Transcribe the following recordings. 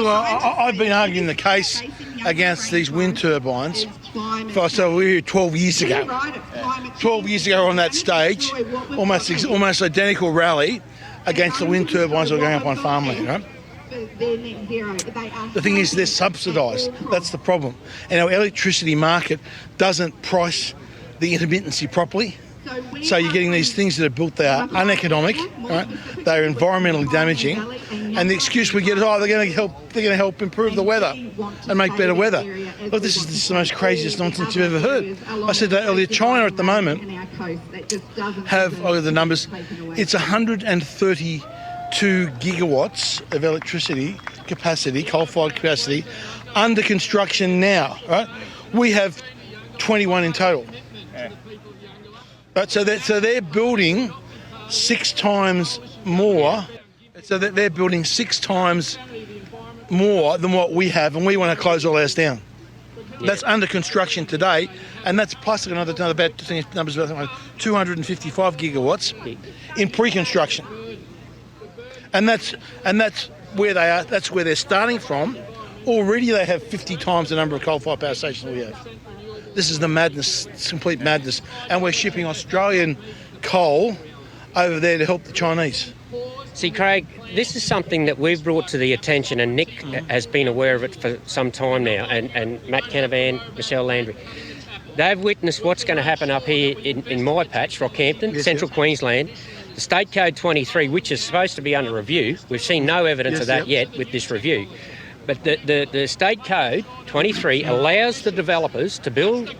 I've been arguing the case against these wind turbines so we were here 12 years ago. 12 years ago on that stage, almost identical rally against the wind turbines that are going up on farmland, right? The thing is, they're subsidised. That's the problem. And our electricity market doesn't price the intermittency properly. So you're getting these things that are built that are uneconomic, right? They're environmentally damaging, and the excuse we get is, they're going to help improve the weather and make better weather. Look, this is the most craziest nonsense you've ever heard. I said that earlier. China at the moment have, the numbers, it's 132 gigawatts of electricity capacity, coal-fired capacity, under construction now, right? We have 21 in total. Right, so they're building 6 times more. So they're building 6 times more than what we have, and we want to close all ours down. Yeah. That's under construction today, and that's plus another about 255 gigawatts in pre-construction. And that's where they are. That's where they're starting from. Already they have 50 times the number of coal-fired power stations we have. This is the madness, it's complete madness. And we're shipping Australian coal over there to help the Chinese. See, Craig, this is something that we've brought to the attention, and Nick has been aware of it for some time now, and Matt Canavan, Michelle Landry. They've witnessed what's going to happen up here in my patch, Rockhampton, yes, Central Queensland. The State Code 23, which is supposed to be under review, we've seen no evidence of that yet with this review. But the State Code 23 allows the developers to build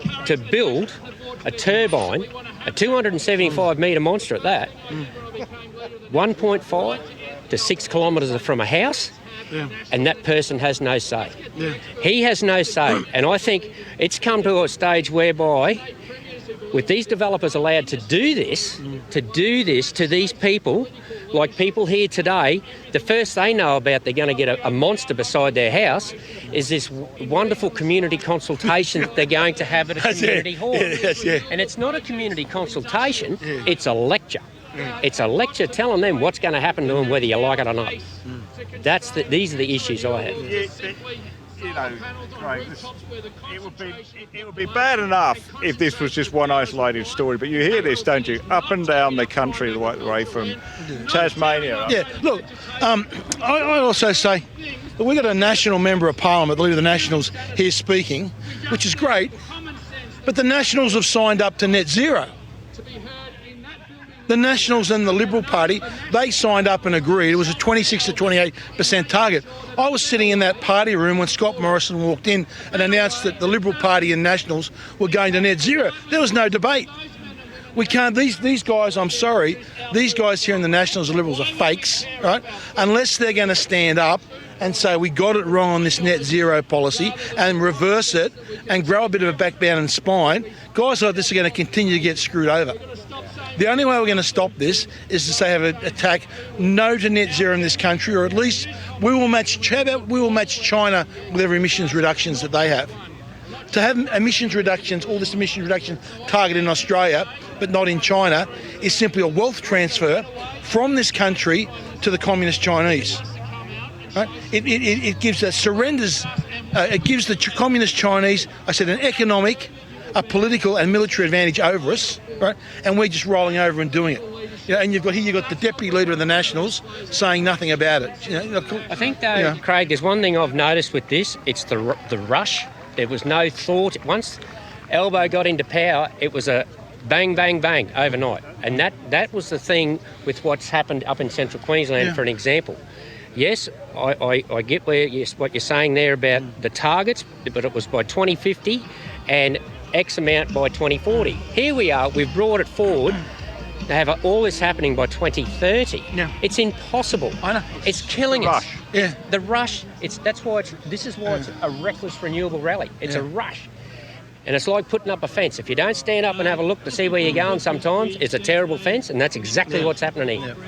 a turbine, a 275 metre monster at that, 1.5 to 6 kilometres from a house, and that person has no say. Yeah. He has no say, and I think it's come to a stage whereby, with these developers allowed to do this to these people, like people here today, the first they know about they're going to get a monster beside their house is this wonderful community consultation that they're going to have at a community hall. Yeah. And it's not a community consultation, it's a lecture. It's a lecture telling them what's going to happen to them whether you like it or not. These are the issues I have. You know, Craig, it would be bad enough if this was just one isolated story, but you hear this, don't you, up and down the country, the way from Tasmania. Yeah, look, I also say that we've got a national member of parliament, the leader of the Nationals, here speaking, which is great, but the Nationals have signed up to net zero. The Nationals and the Liberal Party, they signed up and agreed. It was a 26 to 28% target. I was sitting in that party room when Scott Morrison walked in and announced that the Liberal Party and Nationals were going to net zero. There was no debate. We can't, these guys, I'm sorry, these guys here in the Nationals and Liberals are fakes, right? Unless they're going to stand up and say we got it wrong on this net zero policy and reverse it and grow a bit of a backbone and spine, guys like this are going to continue to get screwed over. The only way we're going to stop this is to say have an attack no to net zero in this country, or at least we will match China with their emissions reductions that they have. To have emissions reductions, all this emission reduction target in Australia, but not in China, is simply a wealth transfer from this country to the communist Chinese. Right? It gives it gives the communist Chinese, I said, an economic, a political and military advantage over us, right? And we're just rolling over and doing it. You know, and you've got the deputy leader of the Nationals saying nothing about it. I think, though, Craig, there's one thing I've noticed with this. It's the rush. There was no thought. Once Albo got into power, it was a bang, bang, bang overnight. And that was the thing with what's happened up in Central Queensland, for an example. Yes, I get what you're saying there about the targets, but it was by 2050 and X amount by 2040. Here we are, we've brought it forward to have all this happening by 2030. Yeah. It's impossible. I know. It's killing us. Yeah. The rush, this is why it's a reckless renewable rally. It's a rush. And it's like putting up a fence. If you don't stand up and have a look to see where you're going sometimes, it's a terrible fence, and that's exactly what's happening here. Yeah.